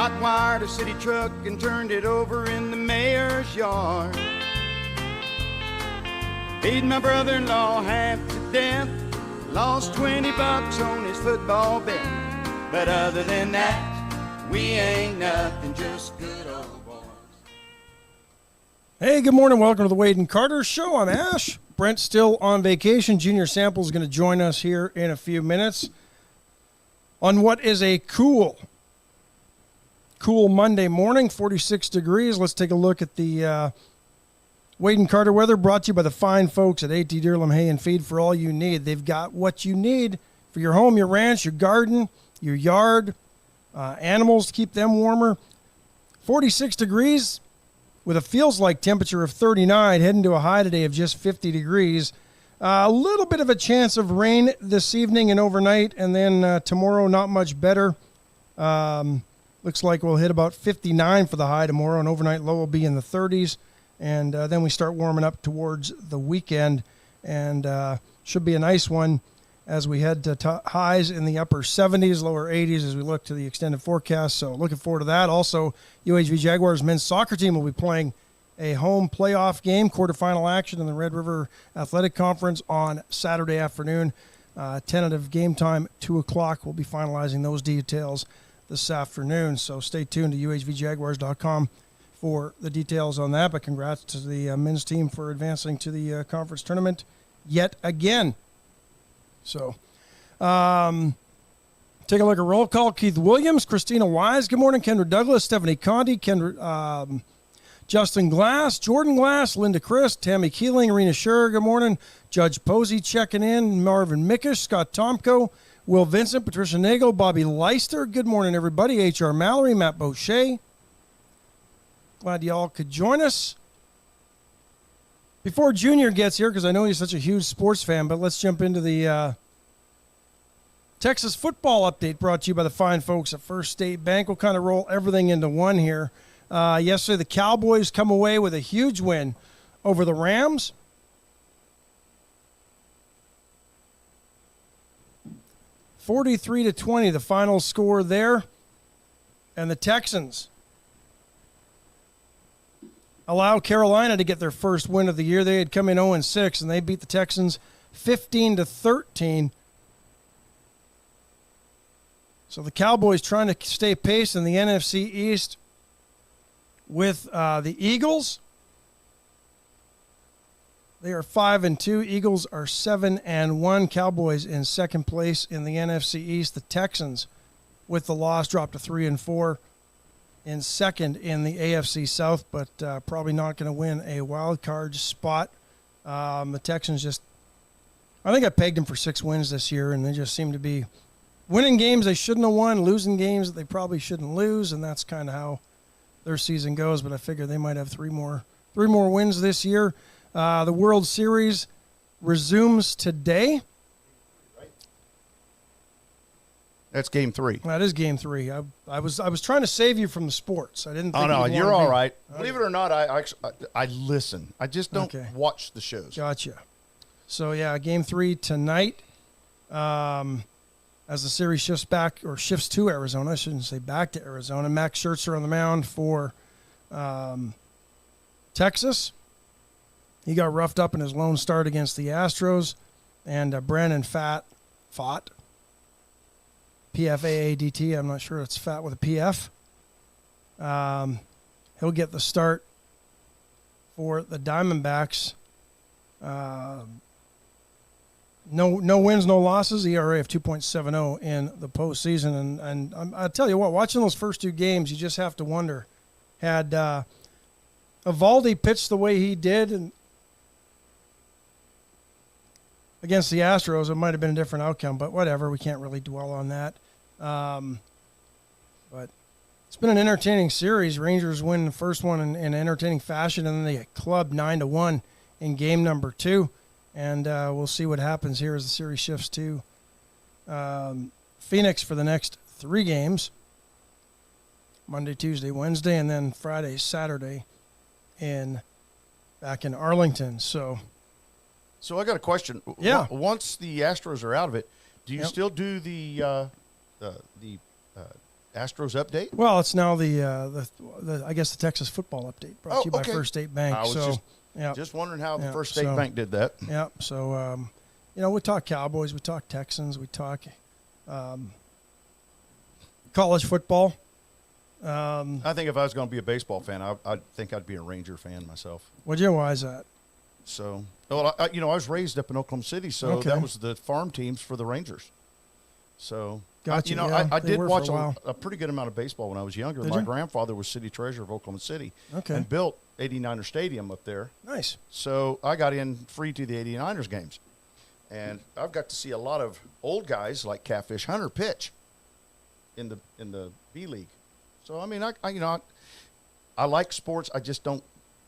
hot-wired a city truck and turned it over in the mayor's yard. Paid my brother-in-law half to death, lost $20 on his football bet. But other than that, we ain't nothing, just good old boys. Hey, good morning. Welcome to the Wade and Carter Show. I'm Ash. Brent's still on vacation. Junior Sample is going to join us here in a few minutes on what is a cool Monday morning, 46 degrees. Let's take a look at the Wade and Carter weather, brought to you by the fine folks at AT Deerlam Hay and Feed for all you need. They've got what you need for your home, your ranch, your garden, your yard, animals to keep them warmer. 46 degrees with a feels-like temperature of 39, heading to a high today of just 50 degrees. A little bit of a chance of rain this evening and overnight, and then tomorrow not much better. Looks like we'll hit about 59 for the high tomorrow, and overnight low will be in the 30s. And then we start warming up towards the weekend, and should be a nice one as we head to highs in the upper 70s, lower 80s as we look to the extended forecast. So looking forward to that. Also, UHV Jaguars men's soccer team will be playing a home playoff game, quarterfinal action in the Red River Athletic Conference on Saturday afternoon. Tentative game time, 2 o'clock. We'll be finalizing those details this afternoon. So stay tuned to uhvjaguars.com for the details on that. But congrats to the men's team for advancing to the conference tournament yet again. So take a look at roll call. Keith Williams, Christina Wise, good morning. Kendra Douglas, Stephanie Conti, Justin Glass, Jordan Glass, Linda Christ, Tammy Keeling, Arena Scherer, good morning. Judge Posey checking in, Marvin Mickish, Scott Tomko, Will Vincent, Patricia Nagel, Bobby Leister, good morning everybody. H.R. Mallory, Matt Boucher. Glad y'all could join us. Before Junior gets here, because I know he's such a huge sports fan, but let's jump into the Texas football update brought to you by the fine folks at First State Bank. We'll kind of roll everything into one here. Yesterday, the Cowboys come away with a huge win over the Rams. (43-20), the final score there. And the Texans allow Carolina to get their first win of the year. They had come in 0-6, and they beat the Texans 15-13. So the Cowboys trying to stay pace in the NFC East with the Eagles. They are 5-2. Eagles are 7-1. Cowboys in second place in the NFC East. The Texans, with the loss, dropped to 3-4. In second in the AFC South, but probably not going to win a wild card spot. The Texans I think I pegged them for 6 wins this year, and they just seem to be winning games they shouldn't have won, losing games that they probably shouldn't lose, and that's kind of how their season goes. But I figure they might have three more wins this year. The World Series resumes today. That's game 3. That is game 3. I was trying to save you from the sports. I didn't think. Oh no, you're all right. Okay. Believe it or not, I listen. I just don't watch the shows. Gotcha. So yeah, game 3 tonight. As the series shifts to Arizona. I shouldn't say back to Arizona. Max Scherzer on the mound for Texas. He got roughed up in his lone start against the Astros, and Brandon Fott. P-F-A-A-D-T. I'm not sure it's Fat with a P-F. He'll get the start for the Diamondbacks. No wins, no losses. ERA of 2.70 in the postseason. And I tell you what, watching those first 2 games, you just have to wonder, had Evaldi pitched the way he did and against the Astros, it might have been a different outcome, but whatever. We can't really dwell on that. But it's been an entertaining series. Rangers win the first one in entertaining fashion, and then they get clubbed 9-1 in game number 2. And we'll see what happens here as the series shifts to Phoenix for the next 3 games. Monday, Tuesday, Wednesday, and then Friday, Saturday back in Arlington. So I got a question. Yeah. Once the Astros are out of it, do you still do the Astros update? Well, it's now the I guess the Texas football update brought to you by okay. First State Bank. I was So, just wondering how the First State so- Bank did that. Yeah. So, we talk Cowboys, we talk Texans, we talk college football. I think if I was going to be a baseball fan, I think I'd be a Ranger fan myself. Why is that? So, well, I was raised up in Oklahoma City, so Okay. that was the farm teams for the Rangers. So, Gotcha, I they did were watch for a while. a pretty good amount of baseball when I was younger. Did My you? grandfather was city treasurer of Oklahoma City Okay. and built 89er Stadium up there. Nice. So I got in free to the 89ers games. And I've got to see a lot of old guys like Catfish Hunter pitch in the B League. So, I mean, I like sports. I just don't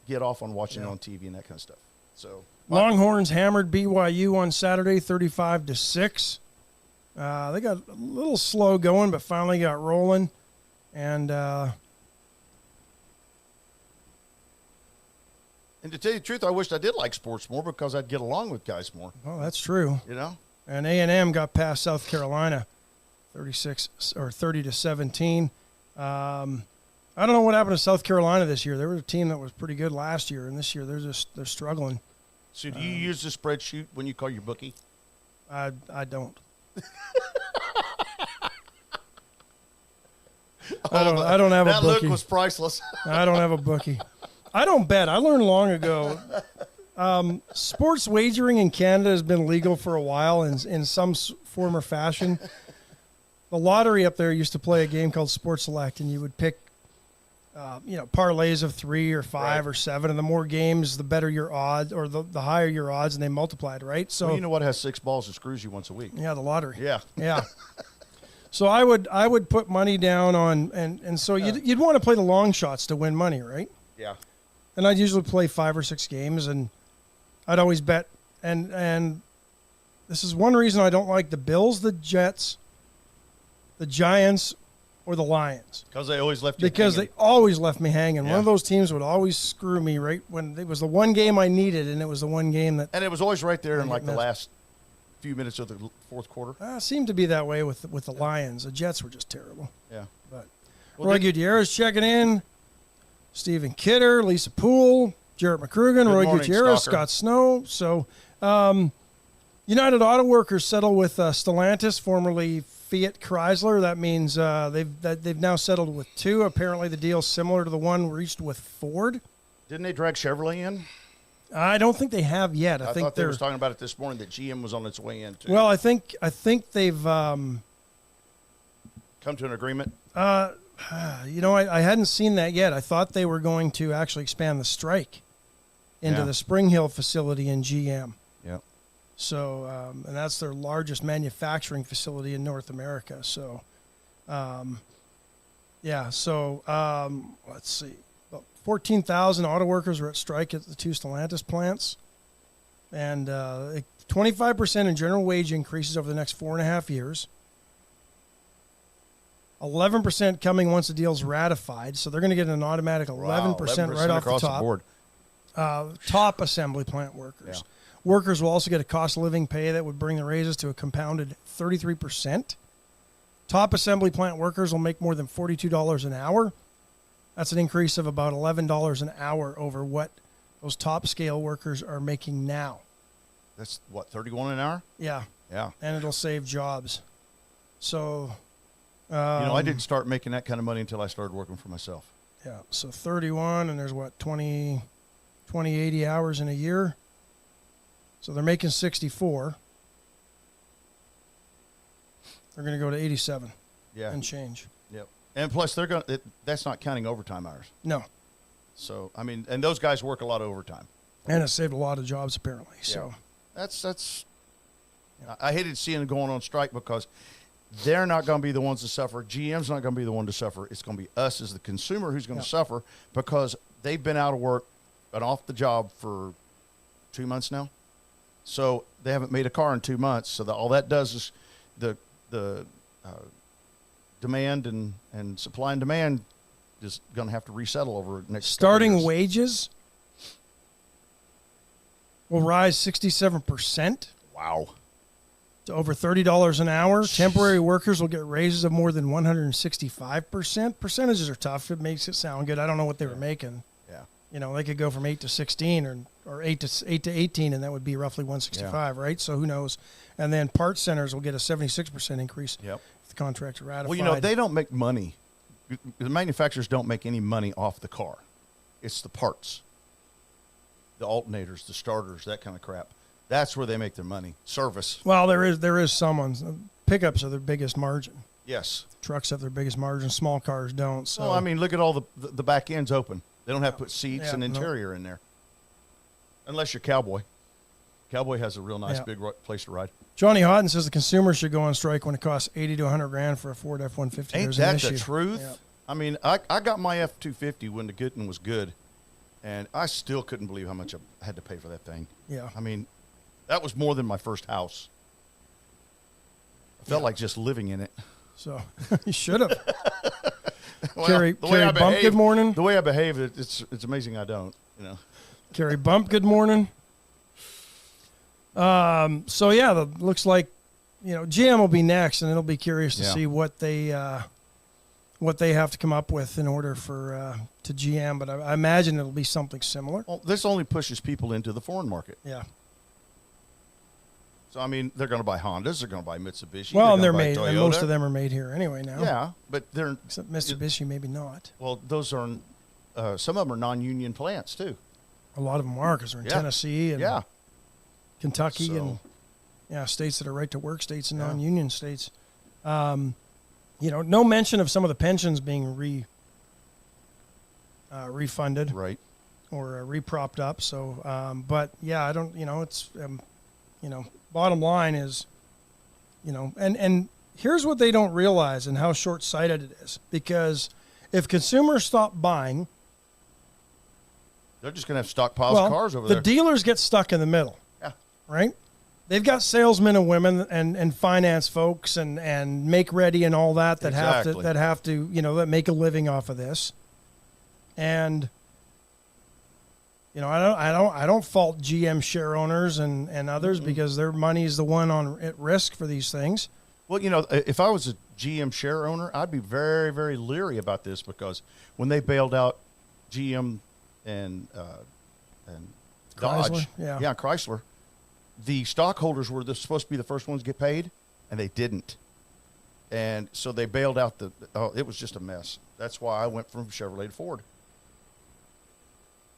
get off on watching it on TV and that kind of stuff. So Longhorns hammered BYU on Saturday, 35-6. They got a little slow going, but finally got rolling. And to tell you the truth, I wished I did like sports more because I'd get along with guys more. well, that's true. You know? And A&M got past South Carolina, 30-17. I don't know what happened to South Carolina this year. They were a team that was pretty good last year, and this year they're struggling. So do you use the spreadsheet when you call your bookie? I don't. I don't have a That bookie. look was priceless. I don't have a bookie. I don't bet. I learned long ago. Sports wagering in Canada has been legal for a while in some form or fashion. The lottery up there used to play a game called Sports Select, and you would pick, parlays of 3 or 5 Right. or 7, and the more games, the better your odds, or the higher your odds, and they multiplied, right? So Well, you know what has 6 balls and screws you once a week? yeah, the lottery. Yeah. Yeah. So I would put money down on, and so you'd want to play the long shots to win money, right? Yeah. And I'd usually play 5 or 6 games, and I'd always bet. And this is one reason I don't like the Bills, the Jets, the Giants, or the Lions. Because they always left you Because hanging. they always left me hanging. One Yeah. of those teams would always screw me right when it was the one game I needed, and it was the one game that And it was always right there in I like get the messed. last few minutes of the fourth quarter. seemed to be that way with the Lions. The Jets were just terrible. Yeah. But Well, Roy Gutierrez checking in. Stephen Kidder, Lisa Poole, Jarrett McCrugan, Roy morning, Gutierrez, Stalker. Scott Snow. So, United Auto Workers settled with Stellantis, formerly Fiat Chrysler. That means they've now settled with 2. Apparently, the deal's similar to the one reached with Ford. Didn't they drag Chevrolet in? I don't think they have yet. I I think thought they they're was talking about it this morning that GM was on its way in too. well. I think they've. Come to an agreement. I hadn't seen that yet. I thought they were going to actually expand the strike into Yeah. the Spring Hill facility in GM. Yeah. So, and that's their largest manufacturing facility in North America. So, let's see. About 14,000 auto workers are at strike at the 2 Stellantis plants. And 25% in general wage increases over the next 4.5 years. 11% coming once the deal's ratified. So they're going to get an automatic 11% right off the across top. the board. Top assembly plant workers. Yeah. Workers will also get a cost of living pay that would bring the raises to a compounded 33%. Top assembly plant workers will make more than $42 an hour. That's an increase of about $11 an hour over what those top scale workers are making now. That's what, 31 an hour? Yeah, Yeah. and it'll save jobs. So, I didn't start making that kind of money until I started working for myself. yeah, so 31, and there's what, 80 hours in a year. So they're making 64. They're going to go to 87 Yeah. and change. Yep. And plus, that's not counting overtime hours. No, So, I mean, and those guys work a lot of overtime. and it saved a lot of jobs apparently. So, That's. I hated seeing them going on strike because they're not going to be the ones to suffer. GM's not going to be the one to suffer. It's going to be us as the consumer who's going to suffer because they've been out of work and off the job for 2 months now. So they haven't made a car in 2 months. So all that does is the demand and supply and demand is going to have to resettle over the next couple starting years. wages will rise 67%. Wow. to over $30 an hour. Temporary workers will get raises of more than 165%. Percentages are tough. It makes it sound good. I don't know what they were making. Yeah. You know, they could go from 8 to 16 or 8 to 18, and that would be roughly 165, right? So who knows? And then parts centers will get a 76% increase Yep. if the contract's ratified. Well, you know, they don't make money. The manufacturers don't make any money off the car. It's the parts, the alternators, the starters, that kind of crap. That's where they make their money. Service. Well, there is some ones. Pickups are their biggest margin. Yes. Trucks have their biggest margin. Small cars don't. So Well, I mean, look at all the back ends open. They don't have to put seats Yeah, and no. interior in there. Unless you're Cowboy. Cowboy has a real nice Yeah. big place to ride. Johnny Houghton says the consumer should go on strike when it costs 80 to 100 grand for a Ford F-150. Ain't There's an that the issue. truth? Yeah. I mean, I got my F-250 when the good one was good, and I still couldn't believe how much I had to pay for that thing. Yeah. I mean, that was more than my first house. I felt like just living in it. So you should have. Well, Carrie the way I Bump, behave- good morning. The way I behave, it's amazing I don't, you know. Carrie Bump, good morning. So yeah, looks like, you know, GM will be next, and it'll be curious to Yeah. see what they have to come up with in order for to GM. But I imagine it'll be something similar. Well, this only pushes people into the foreign market. Yeah. So, I mean, they're going to buy Hondas. They're going to buy Mitsubishi. Well, and they're gonna buy made, and Toyota. most of them are made here anyway now. Yeah, but they're Except Mitsubishi, maybe not. well. Those are some of them are non-union plants too. A lot of them are because they're in Yeah. Tennessee and Yeah, Kentucky So- and states that are right to work states and Yeah. non-union states. You know, no mention of some of the pensions being refunded right. or repropped up. So, but yeah, I don't. You know, it's you know, bottom line is, you know, and here's what they don't realize and how short-sighted it is, because if consumers stop buying, They're just going to have stockpiles of cars over the there. dealers get stuck in the middle. Yeah. Right? They've got salesmen and women and finance folks and make ready and all that Exactly. have to, you know, that make a living off of this. And you know, I don't fault GM share owners and others because their money is the one at risk for these things. Well, you know, if I was a GM share owner, I'd be very, very leery about this, because when they bailed out GM and Dodge, Chrysler, yeah. Chrysler, the stockholders were supposed to be the first ones to get paid, and they didn't. And so they bailed out it was just a mess. That's why I went from Chevrolet to Ford.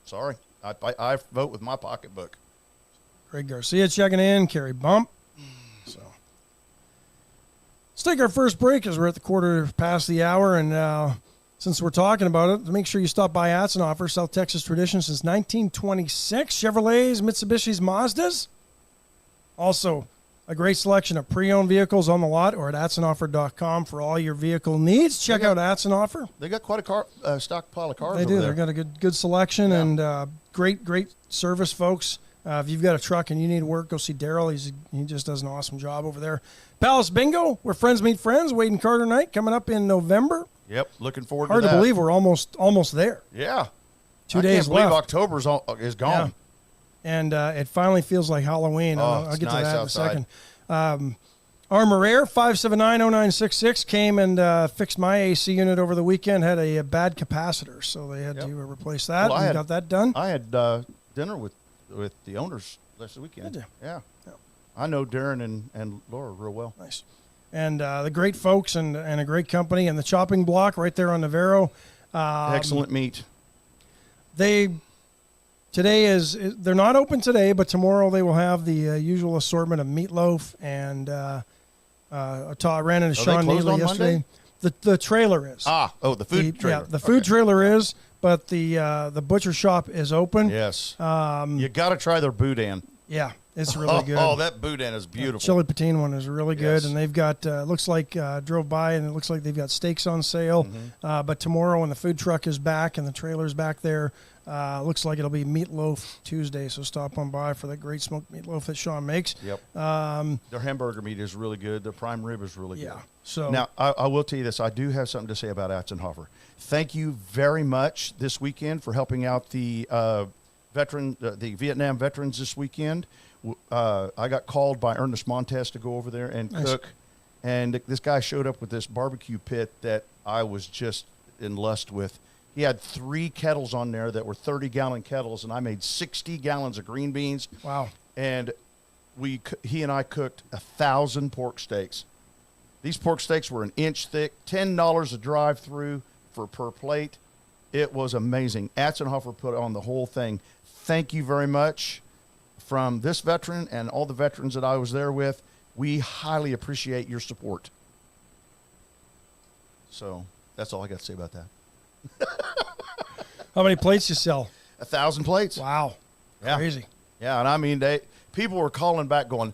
Sorry. I vote with my pocketbook. Greg Garcia checking in, Carrie Bump. So let's take our first break as we're at the quarter past the hour. And since we're talking about it, make sure you stop by Atzenoffer, South Texas tradition since 1926. Chevrolets, Mitsubishis, Mazdas. Also, a great selection of pre-owned vehicles on the lot or at atzenoffer.com for all your vehicle needs. Check out Atzenoffer. They got quite a stockpile of cars They over do. there. They've got a good selection and great service, folks. If you've got a truck and you need work, go see Daryl. He just does an awesome job over there. Palace Bingo, where friends meet friends. Wade and Carter night coming up in November. Yep, looking forward Hard to that. to believe we're almost there. Yeah. 2 I days can't believe left. October's is gone. Yeah. And it finally feels like Halloween. I'll it's get to nice that outside. in a second. Armor Air 5790966 came and fixed my AC unit over the weekend. Had a bad capacitor, so they had to replace that. Well, and got that done. I had dinner with the owners last weekend. Did you? Yeah. Yeah. I know Darren and Laura real well. Nice. And the great folks and a great company and the chopping block right there on Navarro. Excellent meat. They're not open today, but tomorrow they will have the usual assortment of meatloaf and I ran into Sean closed Neely on yesterday. Monday? The trailer is. The food trailer. Yeah, the food trailer is, but the butcher shop is open. Yes. You got to try their boudin. Yeah, it's really good. Oh, that boudin is beautiful. Chili patine one is really good, Yes. and they've got looks like drove by and it looks like they've got steaks on sale. Mm-hmm. But tomorrow when the food truck is back and the trailer's back there, looks like it'll be Meatloaf Tuesday. So stop on by for that great smoked meatloaf that Sean makes. Yep. Their hamburger meat is really good. Their prime rib is really good. So Now, I will tell you this. I do have something to say about Atzenhofer. Thank you very much this weekend for helping out the the Vietnam veterans this weekend. I got called by Ernest Montes to go over there and cook. And this guy showed up with this barbecue pit that I was just in lust with. He had 3 kettles on there that were 30-gallon kettles, and I made 60 gallons of green beans. Wow. And he and I cooked 1,000 pork steaks. These pork steaks were an inch thick, $10 a drive-through per plate. It was amazing. Atzenhofer put on the whole thing. Thank you very much from this veteran and all the veterans that I was there with. We highly appreciate your support. So that's all I got to say about that. How many plates you sell? 1,000 plates. Wow. Yeah. Crazy. Yeah, and I mean, people were calling back going,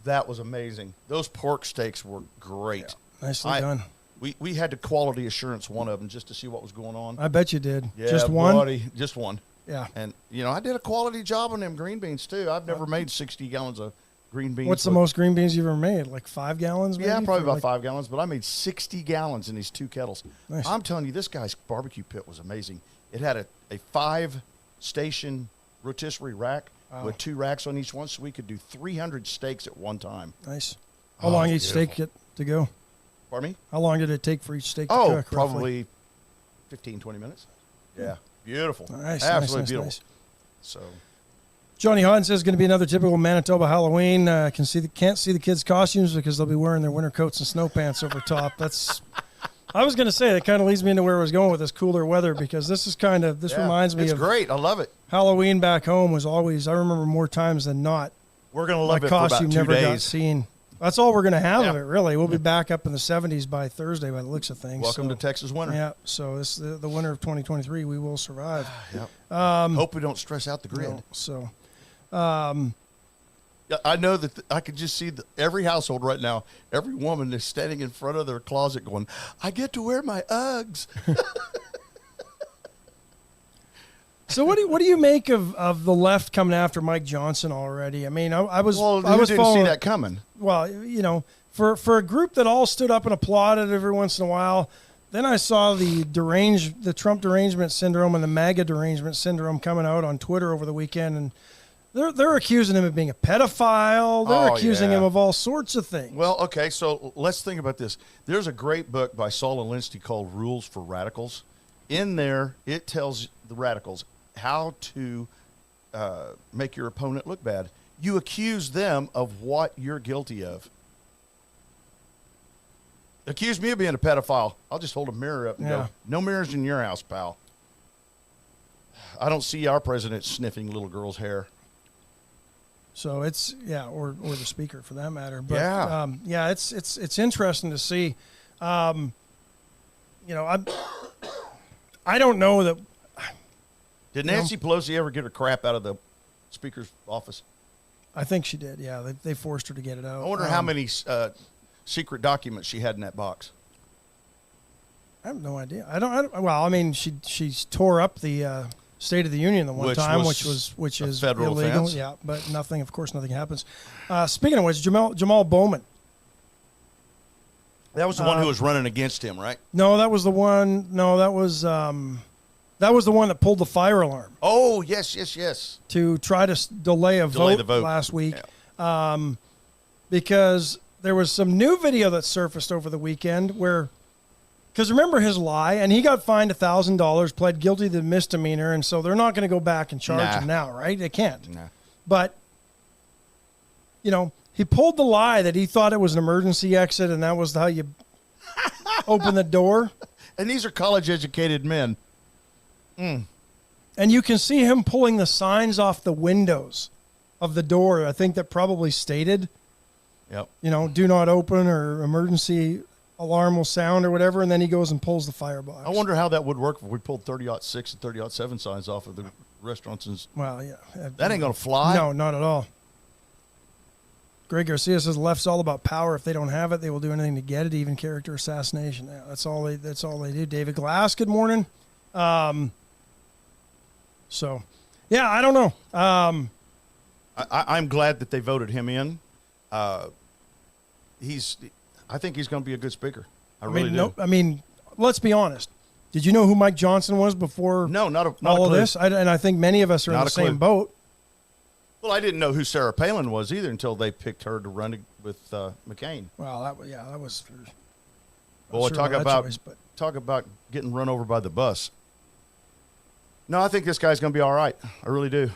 that was amazing. Those pork steaks were great. Yeah. Nicely done. We had to quality assurance one of them just to see what was going on. I bet you did. Yeah, Just one? buddy, just one. Yeah. And, I did a quality job on them green beans, too. I've never made 60 gallons of green beans. What's the most green beans you've ever made? Like 5 gallons? Maybe? Yeah, probably For about 5 gallons, but I made 60 gallons in these 2 kettles. Nice. I'm telling you, this guy's barbecue pit was amazing. It had a 5-station rotisserie rack with 2 racks on each one, so we could do 300 steaks at one time. Nice. How long each steak get to go? Pardon me? How long did it take for each steak to cook? roughly? Probably 15, 20 minutes. Yeah. Beautiful. Nice. Absolutely nice, beautiful. Nice. So, Johnny Hodden says it's going to be another typical Manitoba Halloween. Can't see the kids' costumes because they'll be wearing their winter coats and snow pants over top. I was going to say that kind of leads me into where I was going with this cooler weather, because this reminds me it's of great. I love it. Halloween back home. Was always, I remember more times than not, We're going to love my it for about costume 2 never got days. seen. That's all we're going to have of it, really. We'll be back up in the 70s by Thursday by the looks of things. Welcome to Texas winter. Yeah, so this the winter of 2023, we will survive. Yep. Hope we don't stress out the grid. No, so, Yeah, I know that I could just see every household right now, every woman is standing in front of their closet going, I get to wear my Uggs. So what do you make of the left coming after Mike Johnson already? I mean, I was didn't following, see that coming. Well, for a group that all stood up and applauded every once in a while, then I saw the Trump derangement syndrome and the MAGA derangement syndrome coming out on Twitter over the weekend, and they're accusing him of being a pedophile. They're accusing him of all sorts of things. Well, okay, so let's think about this. There's a great book by Saul Alinsky called Rules for Radicals. In there, it tells the radicals how to make your opponent look bad. You accuse them of what you're guilty of. Accuse me of being a pedophile. I'll just hold a mirror up and go, no mirrors in your house, pal. I don't see our president sniffing little girls' hair. So it's or the speaker for that matter. But it's interesting to see. I don't know that. Did Nancy Pelosi ever get her crap out of the speaker's office? I think she did. Yeah, they forced her to get it out. I wonder how many secret documents she had in that box. I have no idea. I don't. Well, I mean, she tore up the State of the Union the one time, which is federal illegal. offense. Yeah, but nothing happens. Speaking of which, Jamal Bowman. That was the one who was running against him, right? No, that was the one. No, that was the one that pulled the fire alarm. Oh, yes. To try to delay the vote last week, because there was some new video that surfaced over the weekend where. Because remember his lie, and he got fined $1,000, pled guilty to the misdemeanor, and so they're not going to go back and charge him now, right? They can't. Nah. But, he pulled the lie that he thought it was an emergency exit, and that was how you open the door. And these are college-educated men. And you can see him pulling the signs off the windows of the door, I think that probably stated, do not open or emergency alarm will sound or whatever, and then he goes and pulls the firebox. I wonder how that would work if we pulled 30-06 and 30-07 signs off of the restaurants. Well, yeah. That ain't going to fly. No, not at all. Greg Garcia says the left's all about power. If they don't have it, they will do anything to get it, even character assassination. Yeah, that's all they do. David Glass, good morning. I don't know. I'm glad that they voted him in. I think he's going to be a good speaker. I really do. Let's be honest. Did you know who Mike Johnson was before No, not a all of clue. this? And I think many of us are in Not the a clue. same boat. Well, I didn't know who Sarah Palin was either until they picked her to run with McCain. Well, that was. Boy, sure talk that about choice, but talk about getting run over by the bus. No, I think this guy's going to be all right. I really do.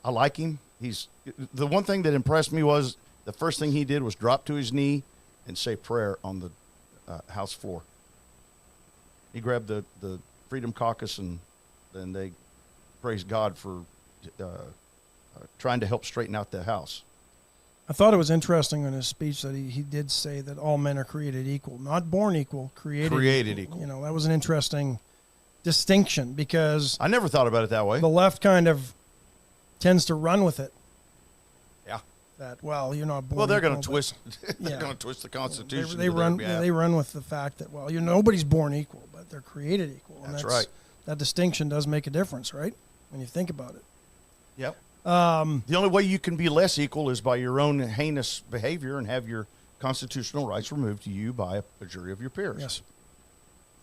I like him. He's the one thing that impressed me was the first thing he did was drop to his knee and say prayer on the House floor. He grabbed the Freedom Caucus and then they praised God for trying to help straighten out the House. I thought it was interesting in his speech that he did say that all men are created equal, not born equal, created equal. You know, that was an interesting distinction because I never thought about it that way. the left kind of tends to run with it. Yeah. That, well, you're not born Well, they're equal, going to twist. They're yeah. going to twist the Constitution. They to their run. behalf. They run with the fact that nobody's born equal, but they're created equal. And That's right. That distinction does make a difference, right? When you think about it. Yep. The only way you can be less equal is by your own heinous behavior and have your constitutional rights removed to you by a jury of your peers. Yes.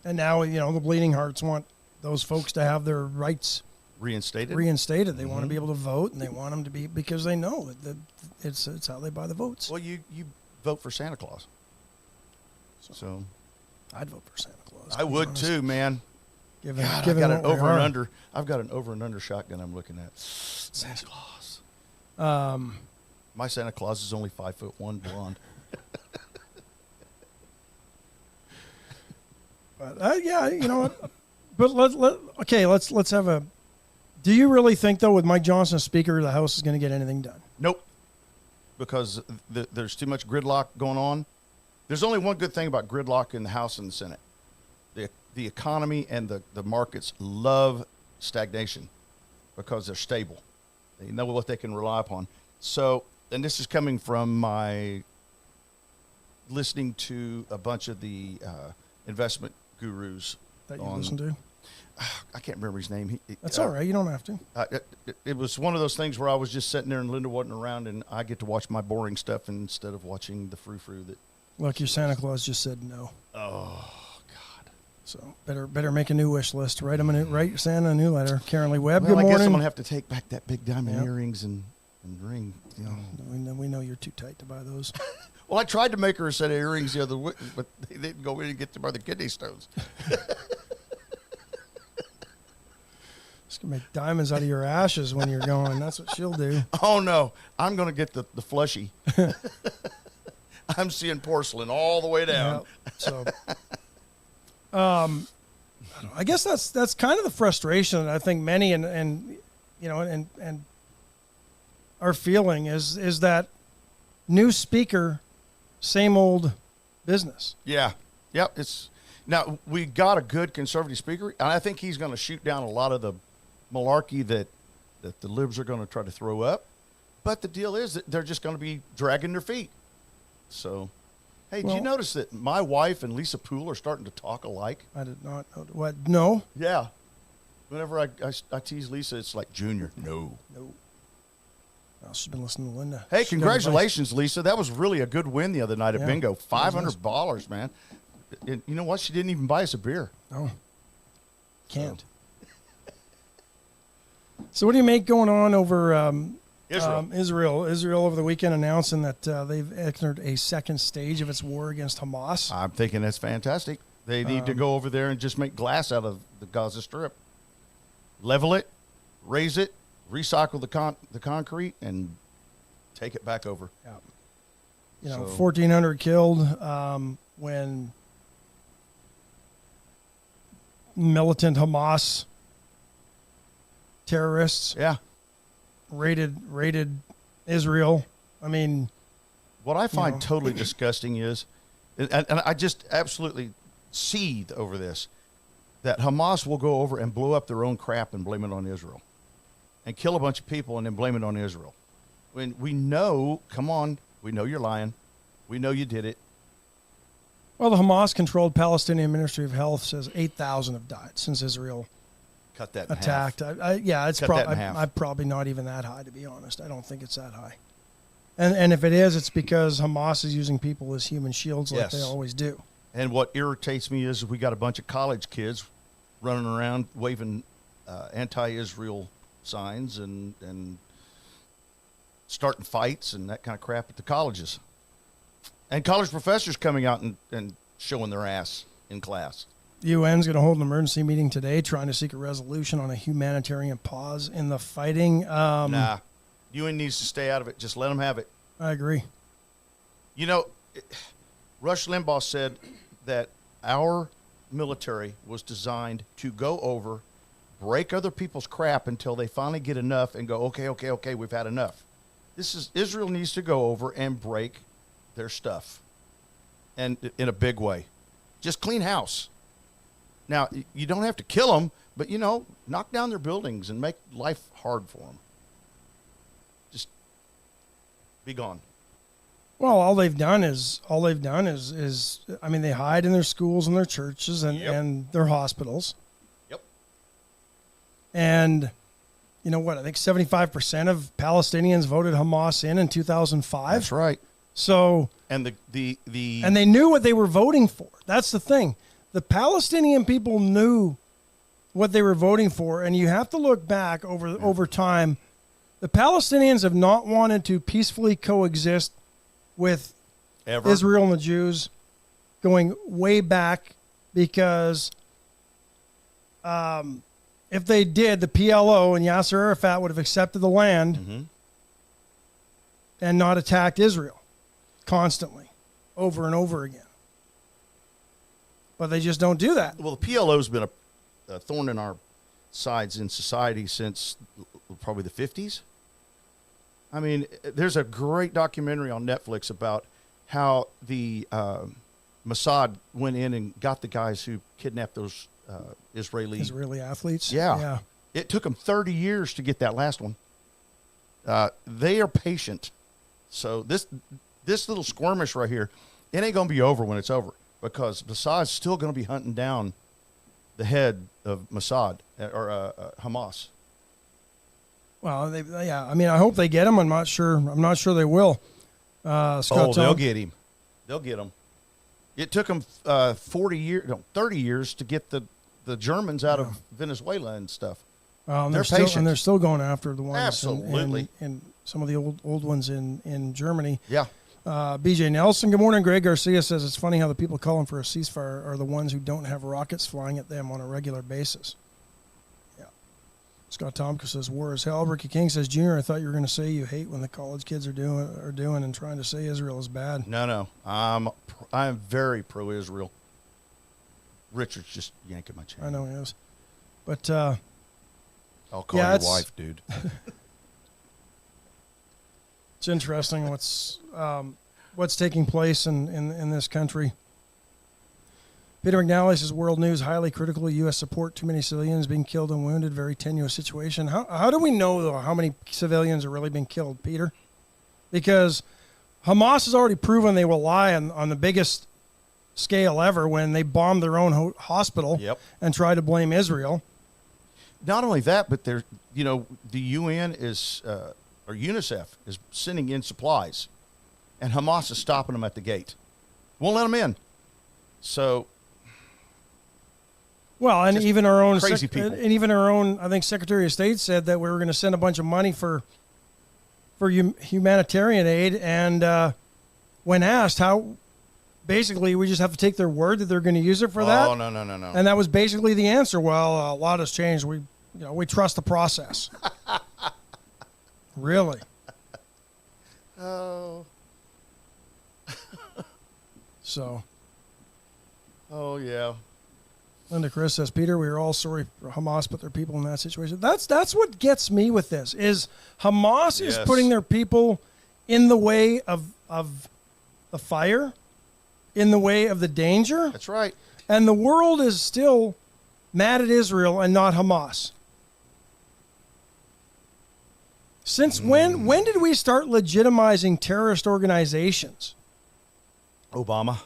And now, the Bleeding Hearts want those folks to have their rights Reinstated. They want to be able to vote, and they want them to be, because they know that it's how they buy the votes. Well, you vote for Santa Claus. So I'd vote for Santa Claus. I would too, man. Given God, I've got an what we over and are. under. I've got an over and under shotgun I'm looking at. Santa Claus. My Santa Claus is only 5'1", blonde. But yeah, you know what? But let's have a. Do you really think though, with Mike Johnson as Speaker, the House is going to get anything done? Nope. Because there's too much gridlock going on. There's only one good thing about gridlock in the House and the Senate. The economy and the markets love stagnation because they're stable. They know what they can rely upon. So, and this is coming from my listening to a bunch of the investment gurus. That you listen to? I can't remember his name. That's all right. You don't have to. It was one of those things where I was just sitting there and Linda wasn't around, and I get to watch my boring stuff instead of watching the frou-frou that. Look, your Santa Claus just said no. Oh God! So better make a new wish list. Write Santa a new letter. Karen Lee Webb. Well, good I morning. guess I'm gonna have to take back that big diamond Yep. earrings and ring. You know. We know you're too tight to buy those. Well, I tried to make her a set of earrings the other week, but they didn't go in and get them by the kidney stones. Just gonna make diamonds out of your ashes when you're going. That's what she'll do. Oh no, I'm gonna get the flushy. I'm seeing porcelain all the way down. Yeah, so, I guess that's kind of the frustration that I think many and are feeling is that new speaker, same old business. Yeah. Yep. Now we got a good conservative speaker, and I think he's going to shoot down a lot of the malarkey that the libs are going to try to throw up. But the deal is that they're just going to be dragging their feet. So, hey, did you notice that my wife and Lisa Poole are starting to talk alike? I did not know. What? No. Yeah. Whenever I tease Lisa, it's like Junior. No. No. Oh, she's been listening to Linda. Hey, She's got congratulations, Lisa. That was really a good win the other night at Yeah. bingo. That was nice. $500, man. And you know what? She didn't even buy us a beer. No. Can't. So what do you make going on over Israel. Israel over the weekend announcing that they've entered a second stage of its war against Hamas? I'm thinking that's fantastic. They need to go over there and just make glass out of the Gaza Strip. Level it, raise it, recycle the concrete, and take it back over. Yeah. So- 1,400 killed when militant Hamas terrorists Yeah. raided Israel. I mean, What I find know. totally disgusting is, and I just absolutely seethe over this, that Hamas will go over and blow up their own crap and blame it on Israel, and kill a bunch of people and then blame it on Israel. When we know, come on, we know you're lying. We know you did it. well, the Hamas-controlled Palestinian Ministry of Health says 8,000 have died since Israel Cut that in attacked. half. It's Cut that in half. I'm probably not even that high, to be honest. I don't think it's that high. And if it is, it's because Hamas is using people as human shields like Yes. they always do. And what irritates me is we got a bunch of college kids running around waving anti-Israel signs and starting fights and that kind of crap at the colleges. And college professors coming out and showing their ass in class. The UN's going to hold an emergency meeting today trying to seek a resolution on a humanitarian pause in the fighting. Nah, UN needs to stay out of it. Just let them have it. I agree. You know, Rush Limbaugh said that our military was designed to go over, break other people's crap until they finally get enough and go, okay, we've had enough. Israel needs to go over and break their stuff, and in a big way. Just clean house. Now, you don't have to kill them, but, knock down their buildings and make life hard for them. Just be gone. Well, all they've done is I mean, they hide in their schools and their churches and their hospitals. Yep. And you know what? I think 75% of Palestinians voted Hamas in 2005. That's right. So and and they knew what they were voting for. That's the thing. The Palestinian people knew what they were voting for, and you have to look back over time. The Palestinians have not wanted to peacefully coexist with Israel and the Jews going way back, because if they did, the PLO and Yasser Arafat would have accepted the land and not attacked Israel constantly over and over again. But they just don't do that. Well, the PLO's been a thorn in our sides in society since probably the 50s. I mean, there's a great documentary on Netflix about how the Mossad went in and got the guys who kidnapped those Israeli athletes. Yeah. It took them 30 years to get that last one. They are patient. So this little skirmish right here, it ain't going to be over when it's over, because Mossad's still going to be hunting down the head of Mossad or Hamas. Well, I mean, I hope they get him. I'm not sure they will. Scott, they'll get him. They'll get him. It took them 30 years to get the Germans out of Venezuela and stuff. And they're patient. And they're still going after the ones Absolutely. in some of the old ones in Germany. Yeah. BJ Nelson, good morning. Greg Garcia says it's funny how the people calling for a ceasefire are the ones who don't have rockets flying at them on a regular basis. Yeah. Scott Tompkins says war is hell. Ricky King says, Junior, I thought you were going to say you hate when the college kids are doing and trying to say Israel is bad. No. I'm very pro-Israel. Richard's just yanking my chain. I know he is. But I'll call your wife, dude. It's interesting what's taking place in this country. Peter McNally says, World News, highly critical U.S. support, too many civilians being killed and wounded, very tenuous situation. How do we know, though, how many civilians are really being killed, Peter? Because Hamas has already proven they will lie on the biggest scale ever when they bombed their own hospital and try to blame Israel. Not only that, but the UN is... or UNICEF is sending in supplies, and Hamas is stopping them at the gate. Won't let them in. So, well, and even our own crazy people, and even our own, I think Secretary of State said that we were going to send a bunch of money for humanitarian aid, and when asked how, basically we just have to take their word that they're going to use it for that. Oh no! And that was basically the answer. Well, a lot has changed. We trust the process. Really? Oh. So. Oh, yeah. Linda Chris says, Peter, we are all sorry for Hamas, but their people in that situation. That's what gets me with this, is Hamas is putting their people in the way of the fire, in the way of the danger. That's right. And the world is still mad at Israel and not Hamas. Since when did we start legitimizing terrorist organizations? Obama.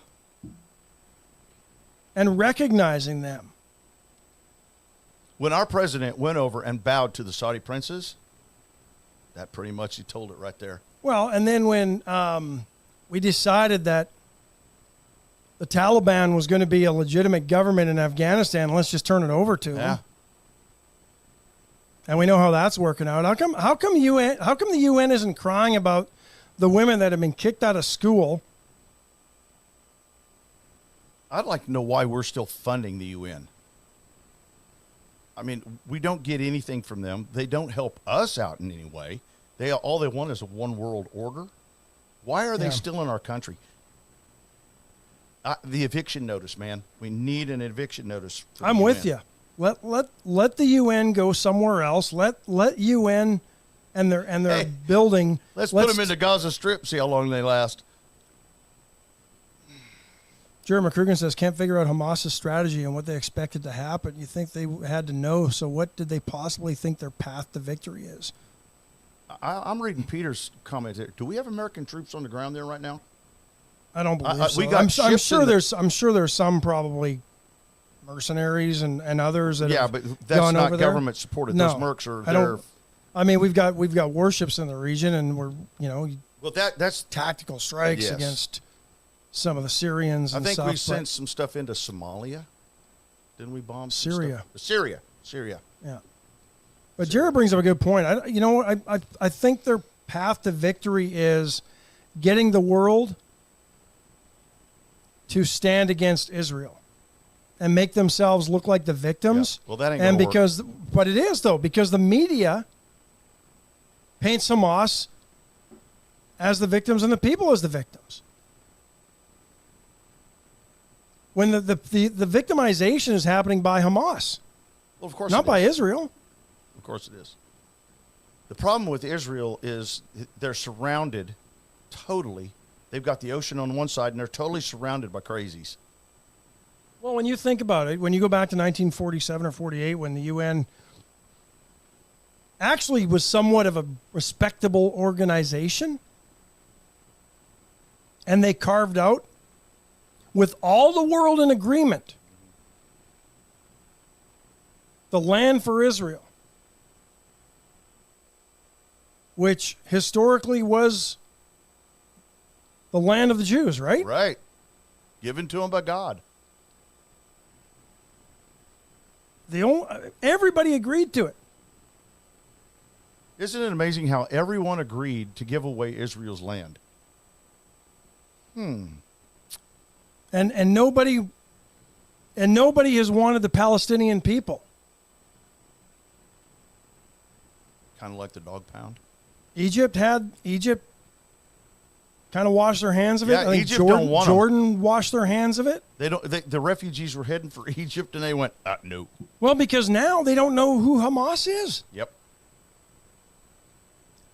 And recognizing them. When our president went over and bowed to the Saudi princes, that pretty much he told it right there. Well, and then when we decided that the Taliban was going to be a legitimate government in Afghanistan. Let's just turn it over to them. And we know how that's working out. How come the UN isn't crying about the women that have been kicked out of school? I'd like to know why we're still funding the UN. I mean, we don't get anything from them. They don't help us out in any way. All they want is a one world order. Why are they still in our country? The eviction notice, man. We need an eviction notice. I'm with you. Let the UN go somewhere else. Let UN and their building. Let's put them into Gaza Strip. See how long they last. Jerry McCrugan says can't figure out Hamas's strategy and what they expected to happen. You think they had to know? So what did they possibly think their path to victory is? I'm reading Peter's comment here. Do we have American troops on the ground there right now? I don't believe so. I'm sure there's some probably mercenaries and others that have but that's not over government supported. No, those mercs are there. I mean, we've got warships in the region, and we're that's tactical strikes against some of the Syrians. And I think stuff, we sent some stuff into Somalia. Didn't we bomb Syria? Syria. Yeah. But Jared brings up a good point. I think their path to victory is getting the world to stand against Israel and make themselves look like the victims. Yeah. Well, that ain't gonna work. But it is though, because the media paints Hamas as the victims and the people as the victims. When the victimization is happening by Hamas. Well, of course, not by Israel. Of course it is. The problem with Israel is they're surrounded totally. They've got the ocean on one side, and they're totally surrounded by crazies. Well, when you think about it, when you go back to 1947 or 48, when the UN actually was somewhat of a respectable organization, and they carved out, with all the world in agreement, the land for Israel, which historically was the land of the Jews, right? Right. Given to them by God. Everybody agreed to it. Isn't it amazing how everyone agreed to give away Israel's land? And nobody has wanted the Palestinian people. Kind of like the dog pound. Egypt kind of washed their hands of it. Yeah, I think Egypt don't want them. Jordan washed their hands of it. The refugees were heading for Egypt, and they went, no. Well, because now they don't know who Hamas is. Yep.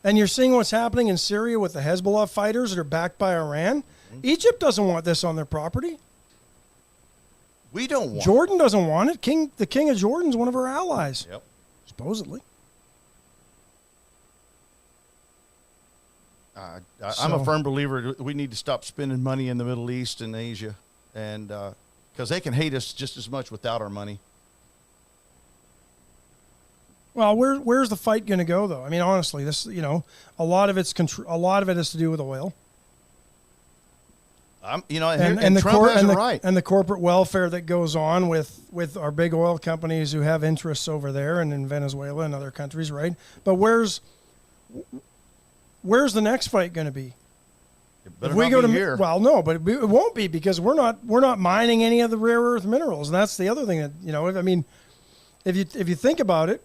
And you're seeing what's happening in Syria with the Hezbollah fighters that are backed by Iran. Mm-hmm. Egypt doesn't want this on their property. We don't want Jordan doesn't want it. The king of Jordan's one of our allies. Yep. Supposedly. I'm a firm believer we need to stop spending money in the Middle East and Asia, and because they can hate us just as much without our money. Well, where's the fight going to go, though? I mean, honestly, a lot of it has to do with oil. And Trump has it right. And the corporate welfare that goes on with our big oil companies who have interests over there and in Venezuela and other countries, right? But where's the next fight going to be? If we go to here. Well, no, but it won't be, because we're not mining any of the rare earth minerals, and that's the other thing that if you think about it,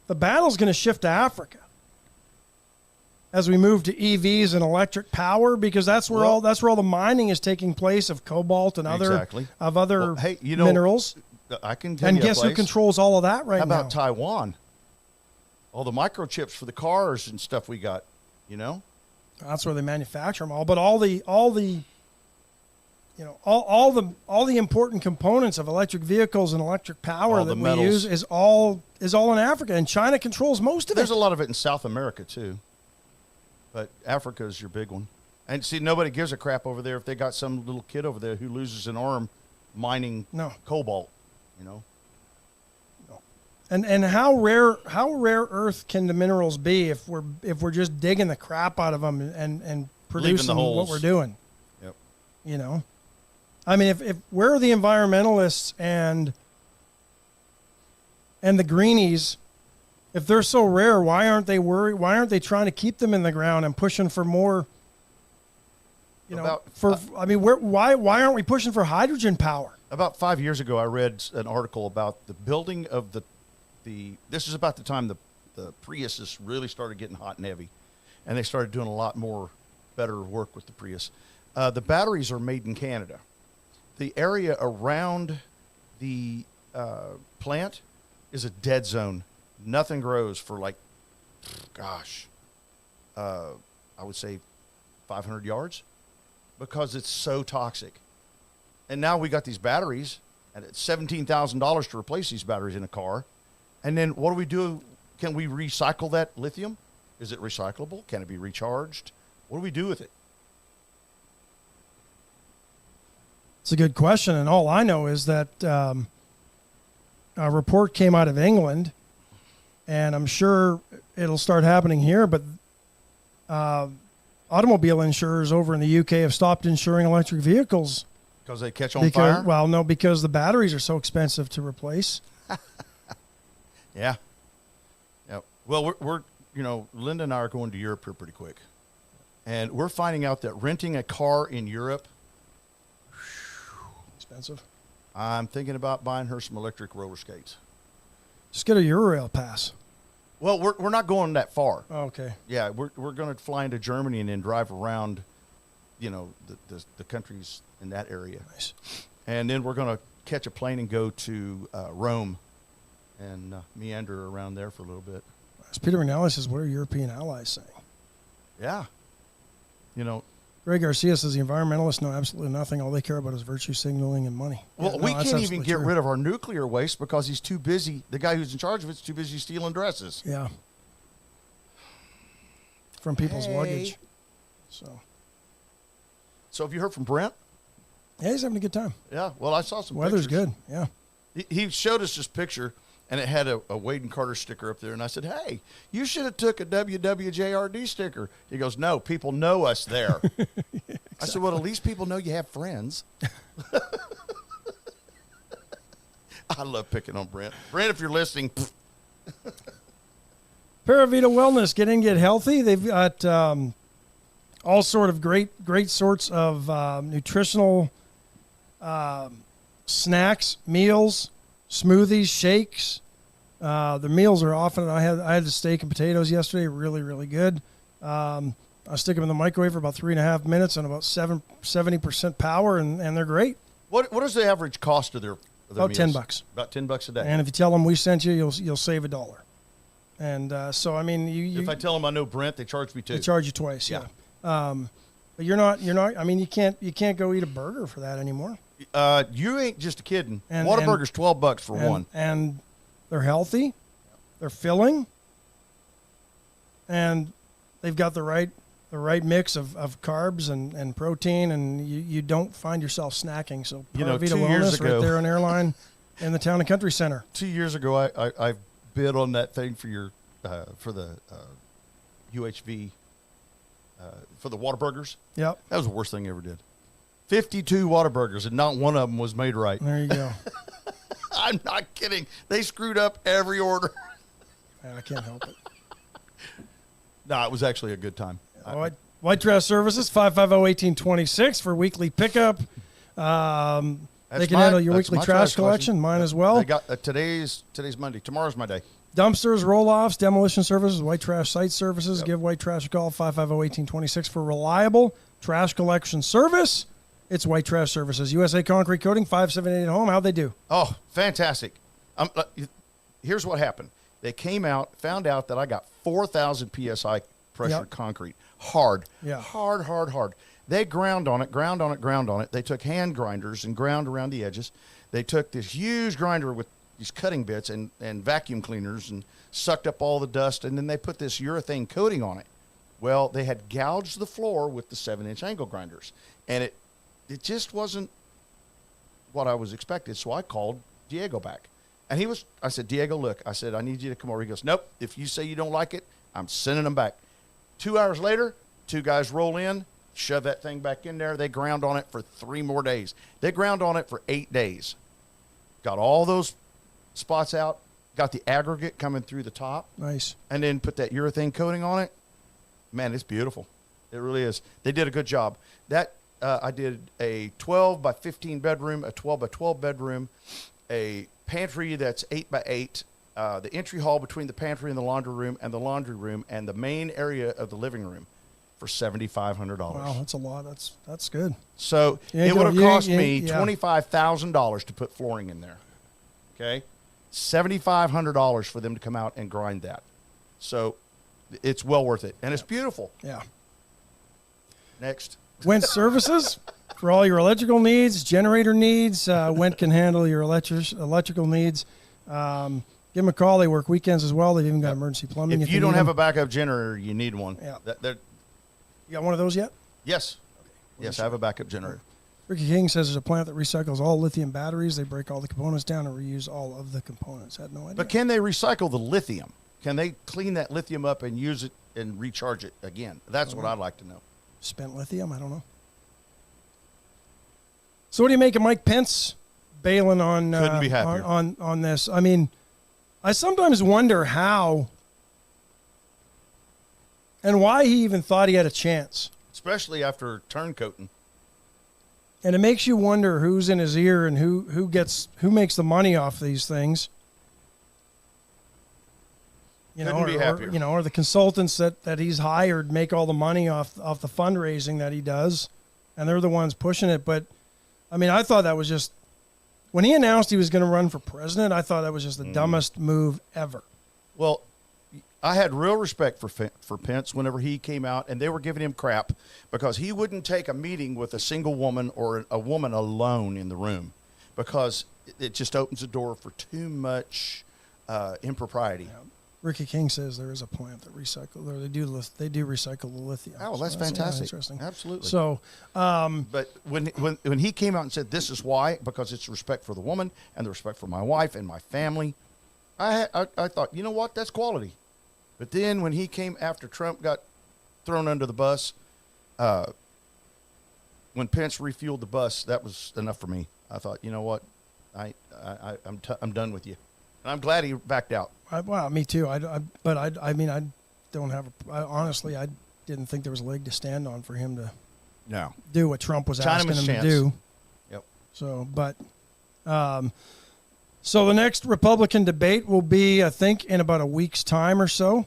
the battle's going to shift to Africa as we move to EVs and electric power, because that's where all the mining is taking place of cobalt and other minerals. I can tell you. And guess who controls all of that right now? How about Taiwan? All the microchips for the cars and stuff we got, That's where they manufacture them all. But all the important components of electric vehicles and electric power that we use is all in Africa, and China controls most of it. There's a lot of it in South America too, but Africa is your big one. And see, nobody gives a crap over there if they got some little kid over there who loses an arm mining cobalt, No. And how rare earth can the minerals be if we're just digging the crap out of them and producing what we're doing? Yep. You know, I mean, if where are the environmentalists and the greenies? If they're so rare, why aren't they worried? Why aren't they trying to keep them in the ground and pushing for more? You know, why aren't we pushing for hydrogen power? About 5 years ago, I read an article about the building of the this is about the time the Priuses really started getting hot and heavy, and they started doing a lot more better work with the Prius. The batteries are made in Canada. The area around the plant is a dead zone. Nothing grows for I would say 500 yards because it's so toxic. And now we got these batteries, and it's $17,000 to replace these batteries in a car. And then what do we do? Can we recycle that lithium? Is it recyclable? Can it be recharged? What do we do with it? It's a good question, and all I know is that a report came out of England, and I'm sure it'll start happening here, but automobile insurers over in the UK have stopped insuring electric vehicles. Because they catch on fire? Well, no, because the batteries are so expensive to replace. Yeah. Well, we're Linda and I are going to Europe here pretty quick. And we're finding out that renting a car in Europe, Expensive. I'm thinking about buying her some electric roller skates. Just get a Eurail pass. Well, we're not going that far. Oh, okay. Yeah, we're going to fly into Germany and then drive around, the countries in that area. Nice. And then we're going to catch a plane and go to Rome and meander around there for a little bit. As Peter McNally says, what are European allies saying? Yeah. Greg Garcia says the environmentalists know absolutely nothing. All they care about is virtue signaling and money. Well, we can't even get rid of our nuclear waste because he's too busy. The guy who's in charge of it's too busy stealing dresses. Yeah. From people's luggage. So have you heard from Brent? Yeah, he's having a good time. Yeah. Well, I saw some Weather's pictures. good. Yeah. He showed us this picture, and it had a Wade and Carter sticker up there. And I said, hey, you should have took a WWJRD sticker. He goes, no, people know us there. Yeah, exactly. I said, well, at least people know you have friends. I love picking on Brent. Brent, if you're listening. Paravita Wellness, get in, get healthy. They've got all sort of great sorts of nutritional snacks, meals, smoothies, shakes. The meals are often. I had the steak and potatoes yesterday. Really, really good. I stick them in the microwave for about 3.5 minutes on about 70% power, and they're great. What is the average cost of their about meals? $10. About $10 a day. And if you tell them we sent you, you'll save $1. And so I mean, if I tell them I know Brent, they charge me $2. They charge you twice. Yeah. But you're not. I mean, you can't go eat a burger for that anymore. You ain't just kidding. And, Whataburger's $12 for one. And they're healthy, they're filling, and they've got the right mix of carbs and protein, and you don't find yourself snacking. So Paravita 2 years Wellness ago, right there on Airline in the Town and Country Center. 2 years ago, I bid on that thing for your for the UHV for the Whataburgers. Yep. That was the worst thing I ever did. 52 Whataburgers, and not one of them was made right. There you go. I'm not kidding. They screwed up every order. I can't help it. No, it was actually a good time. White Trash Services, 550-1826 for weekly pickup. They can handle your weekly trash collection. Mine as well. I got today's Monday. Tomorrow's my day. Dumpsters, roll-offs, demolition services, White Trash Site Services. Yep. Give White Trash a call, 550-1826 for reliable trash collection service. It's White Trash Services. USA Concrete Coating, 578 Home. How'd they do? Oh, fantastic. Here's what happened. They came out, found out that I got 4,000 PSI pressure concrete. Hard. Yeah. Hard. They ground on it. They took hand grinders and ground around the edges. They took this huge grinder with these cutting bits and vacuum cleaners and sucked up all the dust, and then they put this urethane coating on it. Well, they had gouged the floor with the 7-inch angle grinders, and it just wasn't what I was expected. So I called Diego back, and I said, Diego, look, I said, I need you to come over. He goes, nope, if you say you don't like it, I'm sending them back. 2 hours later, 2 guys roll in, shove that thing back in there. They ground on it for 3 more days. They ground on it for 8 days. Got all those spots out, got the aggregate coming through the top. Nice. And then put that urethane coating on it. Man, it's beautiful. It really is. They did a good job. That I did a 12 by 15 bedroom, a 12 by 12 bedroom, a pantry that's 8 by 8, the entry hall between the pantry and the laundry room, and the main area of the living room for $7,500. Wow, that's a lot. That's good. So it would have cost me $25,000 to put flooring in there. Okay, $7,500 for them to come out and grind that. So it's well worth it, and it's beautiful. Yeah. Next. Went Services for all your electrical needs, generator needs. Went can handle your electrical needs. Give them a call. They work weekends as well. They've even got emergency plumbing. If you don't have a backup generator, you need one. Yeah. You got one of those yet? Yes. Okay. Yes, I have a backup generator. Ricky King says there's a plant that recycles all lithium batteries. They break all the components down and reuse all of the components. I had no idea. But can they recycle the lithium? Can they clean that lithium up and use it and recharge it again? That's what I'd like to know. Spent lithium? I don't know. So what do you make of Mike Pence bailing on Couldn't be happier. on this? I mean, I sometimes wonder how and why he even thought he had a chance. Especially after turncoating. And it makes you wonder who's in his ear and who makes the money off these things. Couldn't be happier. Or the consultants that he's hired make all the money off the fundraising that he does, and they're the ones pushing it. But I mean, I thought that was just when he announced he was going to run for president. I thought that was just the dumbest move ever. Well, I had real respect for Pence whenever he came out, and they were giving him crap because he wouldn't take a meeting with a single woman or a woman alone in the room because it just opens the door for too much impropriety. Yeah. Ricky King says there is a plant that recycle, or they do recycle the lithium. Oh, well, that's fantastic. Interesting. Absolutely. So, but when he came out and said this is why, because it's respect for the woman and the respect for my wife and my family, I thought, you know what, that's quality. But then when he came after Trump got thrown under the bus, when Pence refueled the bus, that was enough for me. I thought, you know what, I'm done with you, and I'm glad he backed out. Well, me too. But I mean, I don't have. Honestly, I didn't think there was a leg to stand on for him to do what Trump was asking him to do. Yep. So, but, so the next Republican debate will be, I think, in about a week's time or so.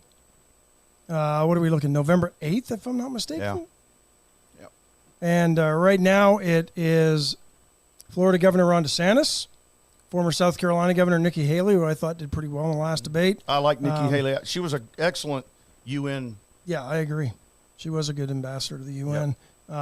What are we looking? November 8th, if I'm not mistaken. Yeah. Yep. And right now it is Florida Governor Ron DeSantis, former South Carolina Governor Nikki Haley, who I thought did pretty well in the last debate. I like Nikki Haley. She was an excellent UN. Yeah, I agree. She was a good ambassador to the UN. Yep.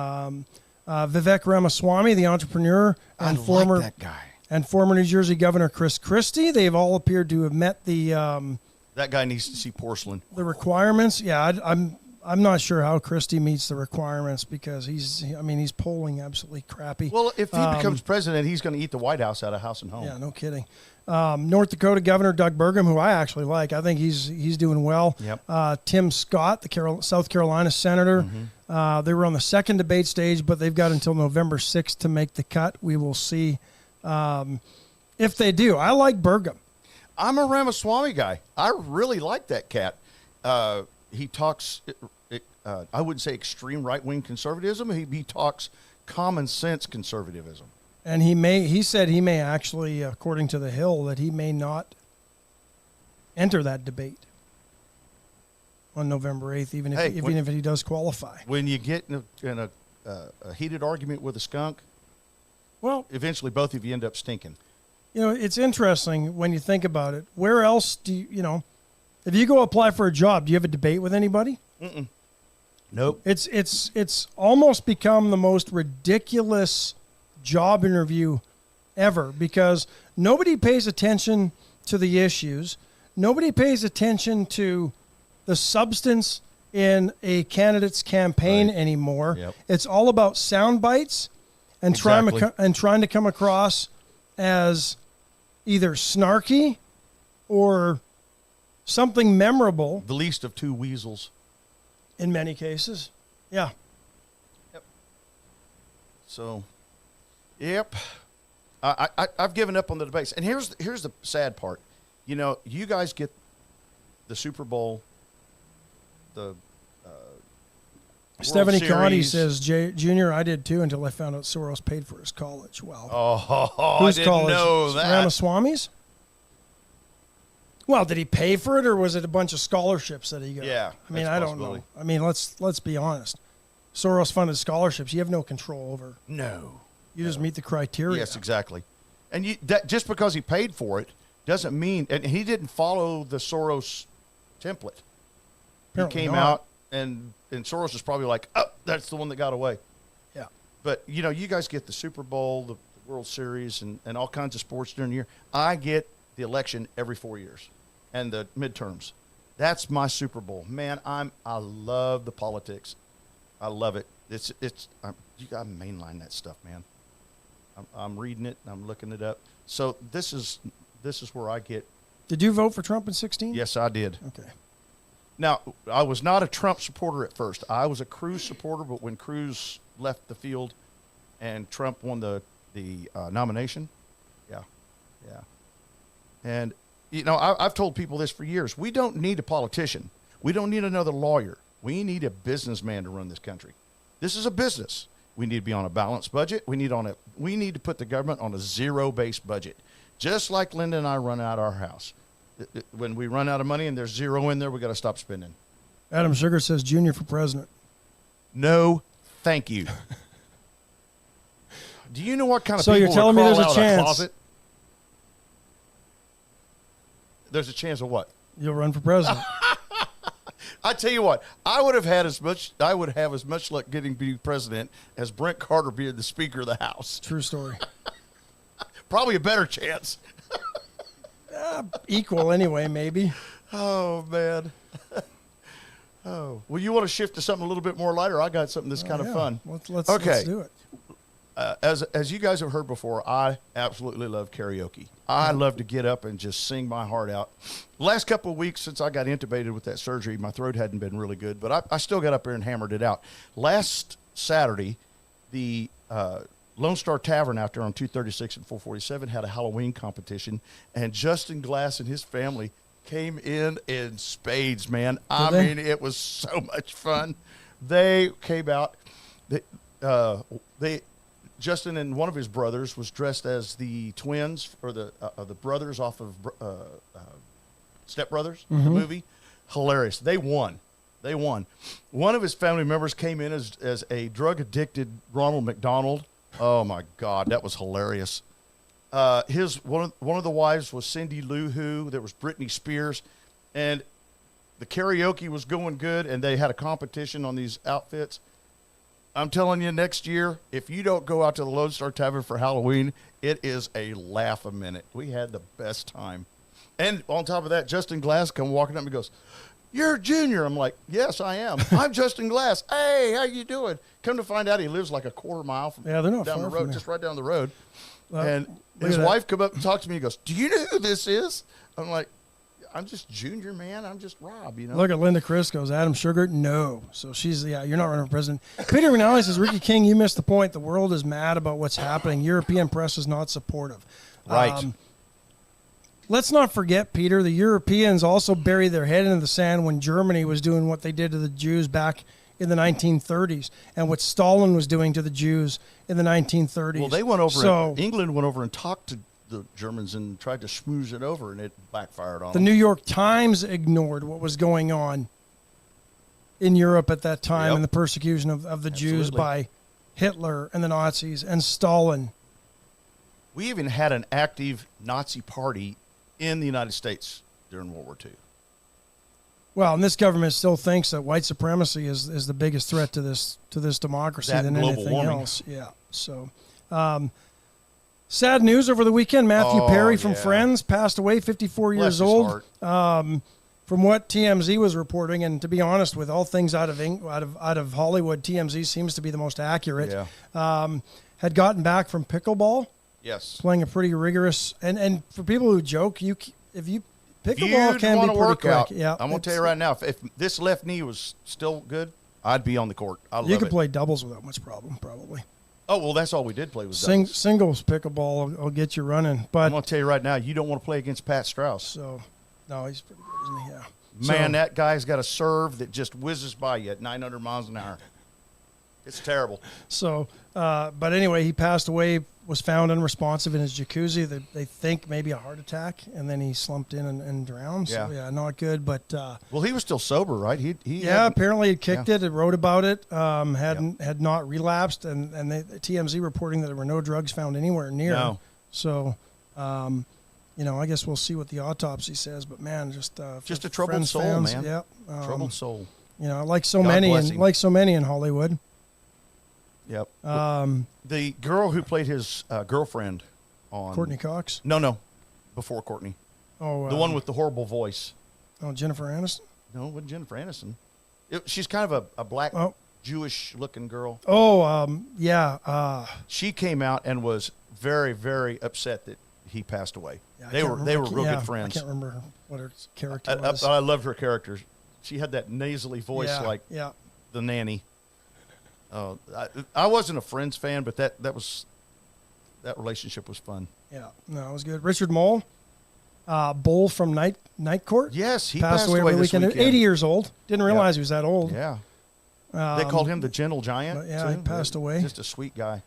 Vivek Ramaswamy, the entrepreneur and former that guy. And former New Jersey Governor Chris Christie. They've all appeared to have met the that guy needs to see porcelain. The requirements. Yeah, I'm not sure how Christie meets the requirements because he's polling absolutely crappy. Well, if he becomes president, he's going to eat the White House out of House and Home. Yeah, no kidding. North Dakota Governor Doug Burgum, who I actually like. I think he's doing well. Yep. Tim Scott, the South Carolina senator. Mm-hmm. They were on the second debate stage, but they've got until November 6th to make the cut. We will see if they do. I like Burgum. I'm a Ramaswamy guy. I really like that cat. He talks, I wouldn't say extreme right-wing conservatism. He talks common sense conservatism. And he said he may actually, according to The Hill, that he may not enter that debate on November 8th, even if he does qualify. When you get in a heated argument with a skunk, well, eventually both of you end up stinking. You know, it's interesting when you think about it. Where else do you if you go apply for a job, do you have a debate with anybody? Mm-mm. Nope. It's almost become the most ridiculous job interview ever because nobody pays attention to the issues. Nobody pays attention to the substance in a candidate's campaign anymore. Yep. It's all about sound bites and trying to come across as either snarky or something memorable. The least of two weasels. In many cases. Yeah. Yep. So, yep. I've given up on the debates. And here's the sad part. You know, you guys get the Super Bowl, the Stephanie World Conti Series. says, Junior, I did too until I found out Soros paid for his college. Wow. Oh, Whose I didn't college? know that. Ramaswamy's? Well, did he pay for it, or was it a bunch of scholarships that he got? Yeah, I mean, that's I a don't possibility. know. I mean, let's be honest. Soros funded scholarships. You have no control over. No. You just meet the criteria. Yes, exactly. And that just because he paid for it doesn't mean, and he didn't follow the Soros template. Apparently he came not. out, and Soros is probably like, oh, that's the one that got away. Yeah. But, you know, you guys get the Super Bowl, the World Series, and all kinds of sports during the year. I get the election every 4 years and the midterms. That's my Super Bowl. Man, I love the politics. I love it. You got to mainline that stuff, man. I'm reading it and I'm looking it up. So this is where I get. Did you vote for Trump in 2016? Yes, I did. Okay. Now, I was not a Trump supporter at first. I was a Cruz supporter, but when Cruz left the field and Trump won the nomination, yeah. And, you know, I've told people this for years. We don't need a politician. We don't need another lawyer. We need a businessman to run this country. This is a business. We need to be on a balanced budget. We need to put the government on a zero-based budget, just like Linda and I run out our house. When we run out of money and there's zero in there, we got to stop spending. Adam Sugar says Junior for president. No, thank you. Do you know what kind of So people you're telling would me crawl there's a out of chance? that closet? There's a chance of what? You'll run for president. I tell you what, I would have as much luck getting to be president as Brent Carter being the Speaker of the House. True story. Probably a better chance. Equal anyway, maybe. Oh man. Oh, well, you want to shift to something a little bit more lighter? I got something that's kind of Yeah. fun. Let's do it. As you guys have heard before, I absolutely love karaoke. I love to get up and just sing my heart out. Last couple of weeks since I got intubated with that surgery, my throat hadn't been really good, but I still got up there and hammered it out. Last Saturday, the Lone Star Tavern out there on 236 and 447 had a Halloween competition, and Justin Glass and his family came in spades, man. I mean, it was so much fun. They came out. Justin and one of his brothers was dressed as the twins or the brothers off of Step Brothers, the movie. Hilarious. They won. One of his family members came in as a drug addicted Ronald McDonald. Oh my God, that was hilarious. One of the wives was Cindy Lou Who. There was Britney Spears, and the karaoke was going good, and they had a competition on these outfits. I'm telling you, next year, if you don't go out to the Lone Star Tavern for Halloween, it is a laugh a minute. We had the best time. And on top of that, Justin Glass come walking up and goes, "You're Junior." I'm like, "Yes, I am. I'm Justin Glass. Hey, how you doing?" Come to find out, he lives like a quarter mile from Yeah, they're not down far the from road, there. just right down the road. Well, And look his at that. wife come up and talk to me and goes, "Do you know who this is?" I'm like, "I'm just Junior, man. I'm just Rob, you know." Look at Linda Chris goes, Adam Sugar, no. So you're not running for president. Peter Rinaldi says, Ricky King, you missed the point. The world is mad about what's happening. European press is not supportive. Right. Let's not forget, Peter, the Europeans also buried their head in the sand when Germany was doing what they did to the Jews back in the 1930s and what Stalin was doing to the Jews in the 1930s. Well, they went over, England went over and talked to the Germans and tried to schmooze it over, and it backfired on The them. New York Times ignored what was going on in Europe at that time Yep. and the persecution of the Jews Absolutely. by Hitler and the Nazis and Stalin. We even had an active Nazi party in the United States during World War II. Well, and this government still thinks that white supremacy is the biggest threat to this democracy That than and global anything warming. else. Yeah. So, sad news over the weekend. Matthew Perry from yeah. Friends passed away, 54 Bless years his old. heart. From what TMZ was reporting, and to be honest, with all things out of Hollywood, TMZ seems to be the most accurate. Yeah. Had gotten back from pickleball, Yes. playing a pretty rigorous. And for people who joke, if you pickleball You'd can want be to pretty work quick. out. Yeah, I'm going to tell you right now, if this left knee was still good, I'd be on the court. I love you could it. play doubles without much problem, probably. Oh, well, that's all we did play was doubles. Singles pickleball will get you running. I'm But going to tell you right now, you don't want to play against Pat Strauss. so, no, he's pretty good, isn't he? Yeah. Man, So- that guy's got a serve that just whizzes by you at 900 miles an hour. It's terrible. So, but anyway, he passed away, was found unresponsive in his jacuzzi. They think maybe a heart attack, and then he slumped in and drowned. So, Yeah. not good. But, Well, he was still sober, right? He yeah, apparently he kicked Yeah. it and wrote about it, had not relapsed, and TMZ reporting that there were no drugs found anywhere near. No. So, I guess we'll see what the autopsy says. But, man, just a for troubled Friends soul, fans, man. Yeah. troubled soul. Like so God many, bless and him. like so many in Hollywood. Yep. Um, The girl who played his girlfriend on Courtney Cox. No, before Courtney. Oh, The one with the horrible voice. Oh, Jennifer Aniston. No, it wasn't Jennifer Aniston. She's kind of a black Oh. Jewish-looking girl. Oh, yeah. She came out and was very, very upset that he passed away. Yeah, I they can't were remember- real yeah, good friends. I can't remember what her character was. I loved her character. She had that nasally voice like yeah. the nanny. I wasn't a Friends fan, but that relationship was fun. Yeah, no, it was good. Richard Mole, Bull from Night Court. Yes, he passed away over the this weekend. weekend. 80 years old. Didn't realize he was that old. Yeah. They called him the Gentle Giant. but yeah, too. he passed away. Just a sweet guy.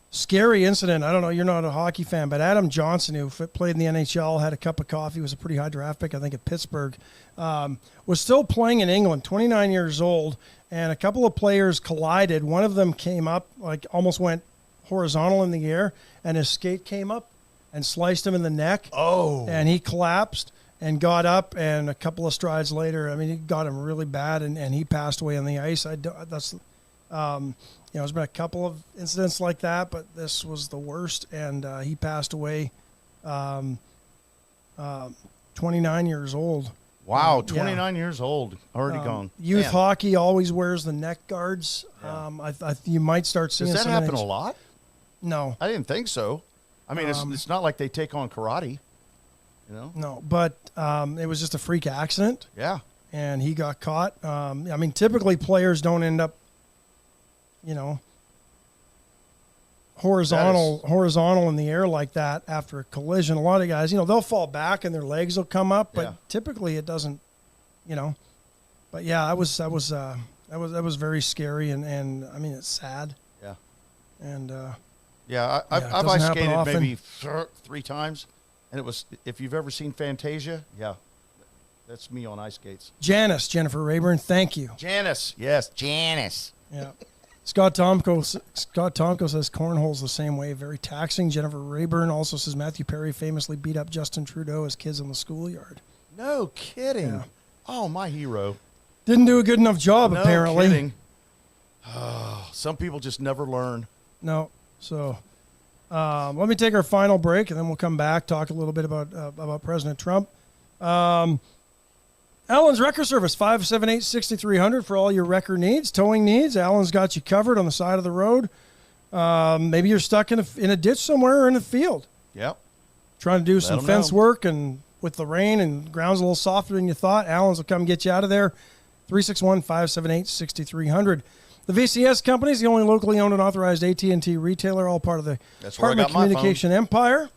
Scary incident. I don't know. You're not a hockey fan, but Adam Johnson, who played in the NHL, had a cup of coffee, was a pretty high draft pick, I think, at Pittsburgh, was still playing in England, 29 years old, and a couple of players collided. One of them came up, like almost went horizontal in the air, and his skate came up and sliced him in the neck. Oh. And he collapsed and got up, and a couple of strides later, I mean, he got him really bad, and he passed away on the ice. There's been a couple of incidents like that, but this was the worst, and he passed away 29 years old. Wow, Yeah. 29 years old, already gone. Youth Man, hockey always wears the neck guards. Yeah. You might start seeing Does that some happen a lot? No, I didn't think so. I mean, it's not like they take on karate, you know? no, but it was just a freak accident, Yeah. and he got caught. Typically players don't end up, horizontal in the air like that after a collision. A lot of guys, they'll fall back and their legs will come up, but Yeah. typically it doesn't, But yeah, that was very scary, and I mean, it's sad. Yeah. And Yeah, I've it ice doesn't happen skated often. maybe 3 times, and it was, if you've ever seen Fantasia, yeah, that's me on ice skates. Jennifer Rayburn, thank you. Janice, yes, Janice. Yeah. Scott Tomko says cornhole's the same way, very taxing. Jennifer Rayburn also says Matthew Perry famously beat up Justin Trudeau as kids in the schoolyard. No kidding. Yeah. Oh, my hero. Didn't do a good enough job, No apparently. kidding. Oh, some people just never learn. No. So let me take our final break, and then we'll come back, talk a little bit about President Trump. Allen's Wrecker Service, 578-6300 for all your wrecker needs, towing needs. Allen's got you covered on the side of the road. Maybe you're stuck in a ditch somewhere or in a field. Yep. Trying to do some 'em fence know. work, and with the rain and ground's a little softer than you thought, Allen's will come get you out of there. 361-578-6300. The VCS Company is the only locally owned and authorized AT&T retailer, all part of the That's where I Hartman got my phone. Communication Empire.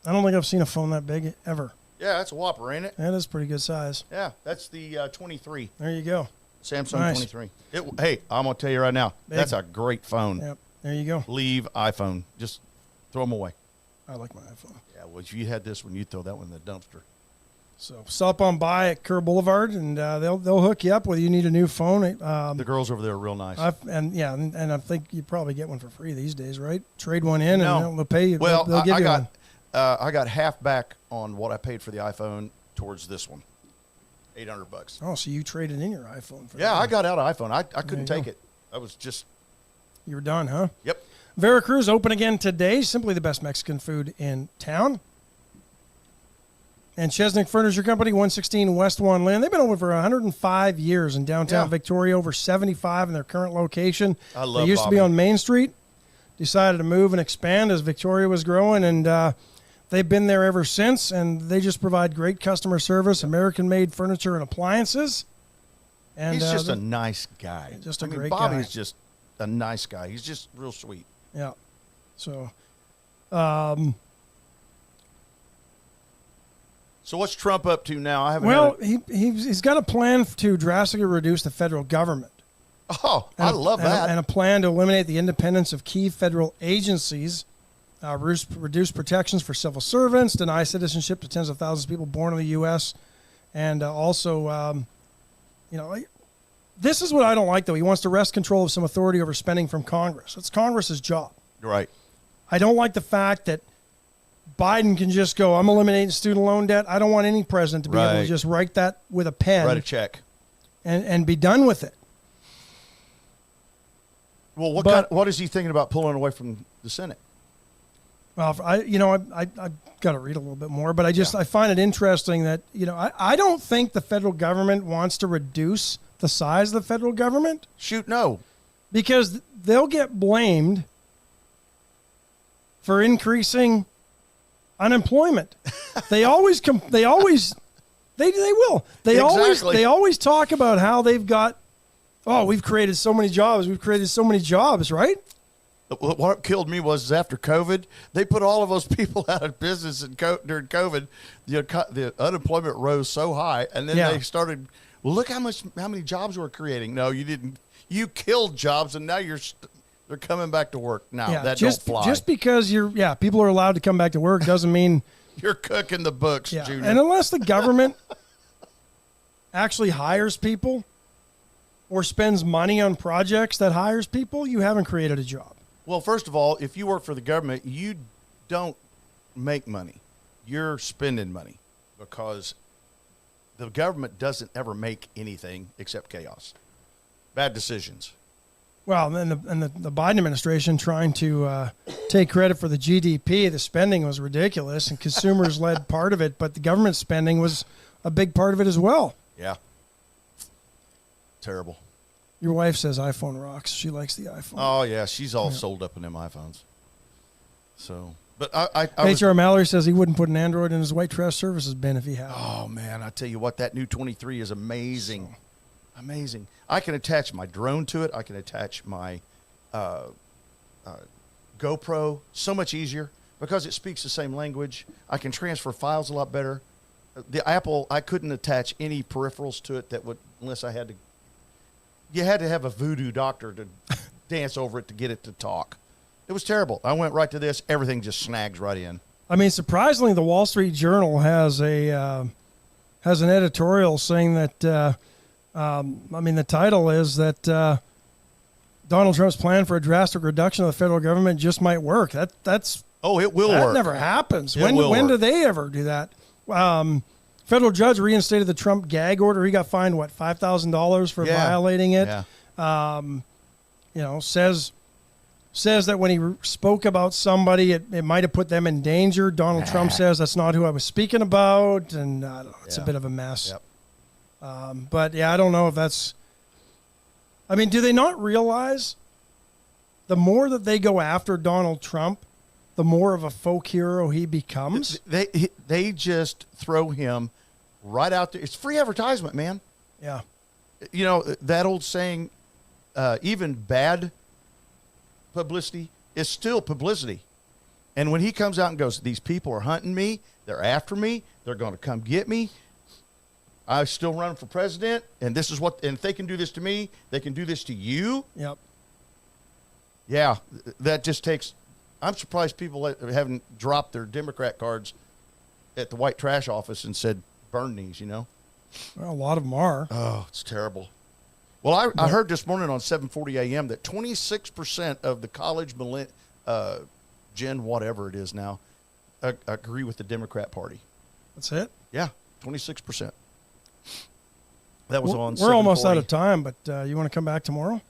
I don't think I've seen a phone that big ever. Yeah, that's a whopper, ain't it? That is pretty good size. Yeah, that's the 23. There you go. Samsung Nice. 23. Hey, I'm going to tell you right now, Big. that's a great phone. Yep. There you go. Leave iPhone. Just throw them away. I like my iPhone. Yeah, well, if you had this one, you'd throw that one in the dumpster. So stop on by at Kerr Boulevard, and they'll hook you up whether you need a new phone. The girls over there are real nice. And I think you probably get one for free these days, right? Trade one in, No. and they'll pay you. Well, they'll give I you got one. I got half back on what I paid for the iPhone towards this one. $800. Oh, so you traded in your iPhone for Yeah, that. I got out of iPhone. I couldn't There you take it. I was just, You were done, huh? yep. Veracruz open again today. Simply the best Mexican food in town. And Chesnick Furniture Company, 116 West One Lane. They've been open for 105 years in downtown Yeah. Victoria, over 75 in their current location. I love They used to be Bobby. on Main Street. Decided to move and expand as Victoria was growing, and they've been there ever since. And they just provide great customer service, American-made furniture and appliances. And He's just a nice guy. just a I mean, great Bobby's guy. just a nice guy. He's just real sweet. Yeah. So, So what's Trump up to now? I haven't. well, he's got a plan to drastically reduce the federal government. I love that. And a plan to eliminate the independence of key federal agencies, reduce protections for civil servants, deny citizenship to tens of thousands of people born in the U.S., and also, this is what I don't like, though. He wants to wrest control of some authority over spending from Congress. It's Congress's job. Right. I don't like the fact that Biden can just go, I'm eliminating student loan debt. I don't want any president to be able to just write that with a pen. Write a check. And be done with it. Well, what is he thinking about pulling away from the Senate? Well, I got to read a little bit more, but I find it interesting that, I don't think the federal government wants to reduce the size of the federal government. Shoot, no. Because they'll get blamed for increasing unemployment. They always will. They Exactly. always talk about how they've got, we've created so many jobs. We've created so many jobs, right? What killed me was after COVID, they put all of those people out of business during COVID. The unemployment rose so high, and then they started. Well, look how many jobs we're creating. No, you didn't. You killed jobs, and now they're coming back to work. Now that don't fly. Just because people are allowed to come back to work doesn't mean you're cooking the books, Junior. And unless the government actually hires people or spends money on projects that hires people, you haven't created a job. Well, first of all, if you work for the government, you don't make money. You're spending money because the government doesn't ever make anything except chaos, bad decisions. Well, and the Biden administration trying to take credit for the GDP, the spending was ridiculous, and consumers led part of it, but the government spending was a big part of it as well. Yeah. Terrible. Your wife says iPhone rocks. She likes the iPhone. Oh, yeah. She's all sold up in them iPhones. So, but HR Mallory says he wouldn't put an Android in his white trash services bin if he had. Oh, man. I tell you what, that new 23 is amazing. Amazing. I can attach my drone to it. I can attach my GoPro so much easier because it speaks the same language. I can transfer files a lot better. The Apple, I couldn't attach any peripherals to it that would, unless I had to. You had to have a voodoo doctor to dance over it to get it to talk. It was terrible. I went right to this. Everything just snags right in. I mean, surprisingly, the Wall Street Journal has an editorial saying that. The title is that Donald Trump's plan for a drastic reduction of the federal government just might work. That's it will that work. never happens. When do they ever do that? Federal judge reinstated the Trump gag order. He got fined $5,000 for violating it. Yeah. Says that when he spoke about somebody, it might have put them in danger. Donald Trump says that's not who I was speaking about, and I don't know, it's a bit of a mess. Yep. I don't know if that's. I mean, do they not realize the more that they go after Donald Trump, the more of a folk hero he becomes? They just throw him right out there. It's free advertisement, man. Yeah. You know, that old saying, even bad publicity is still publicity. And when he comes out and goes, these people are hunting me, they're after me, they're going to come get me, I still run for president, and this is what, and if they can do this to me, they can do this to you. Yep. Yeah, that just takes, I'm surprised people haven't dropped their Democrat cards at the white trash office and said, burn these, you know? Well, a lot of them are. Oh, it's terrible. Well, I heard this morning on 740 AM that 26% of the college gen whatever it is now agree with the Democrat Party. That's it? Yeah, 26%. That was on. We're almost out of time, but you want to come back tomorrow?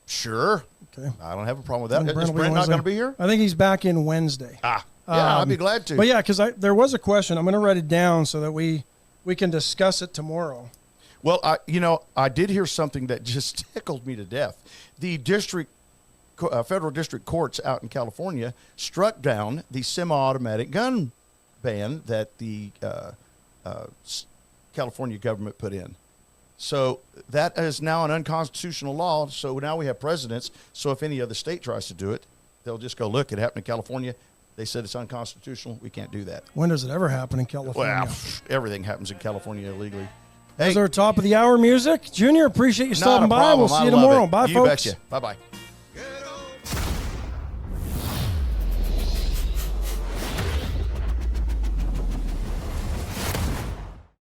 Sure. Okay. I don't have a problem with that. Brent Is Brent not going to be here? I think he's back in Wednesday. Yeah, I'd be glad to. But yeah, because there was a question. I'm going to write it down so that we can discuss it tomorrow. Well, I did hear something that just tickled me to death. The federal district courts out in California struck down the semi-automatic gun ban that the California government put in. So that is now an unconstitutional law. So now we have precedents. So if any other state tries to do it, they'll just go, look, it happened in California. They said it's unconstitutional. We can't do that. When does it ever happen in California? Well, everything happens in California illegally. That's Hey, our top of the hour music. Junior, appreciate you not a stopping by. problem. We'll see I you love tomorrow. it. Bye, You folks. betcha. Bye-bye.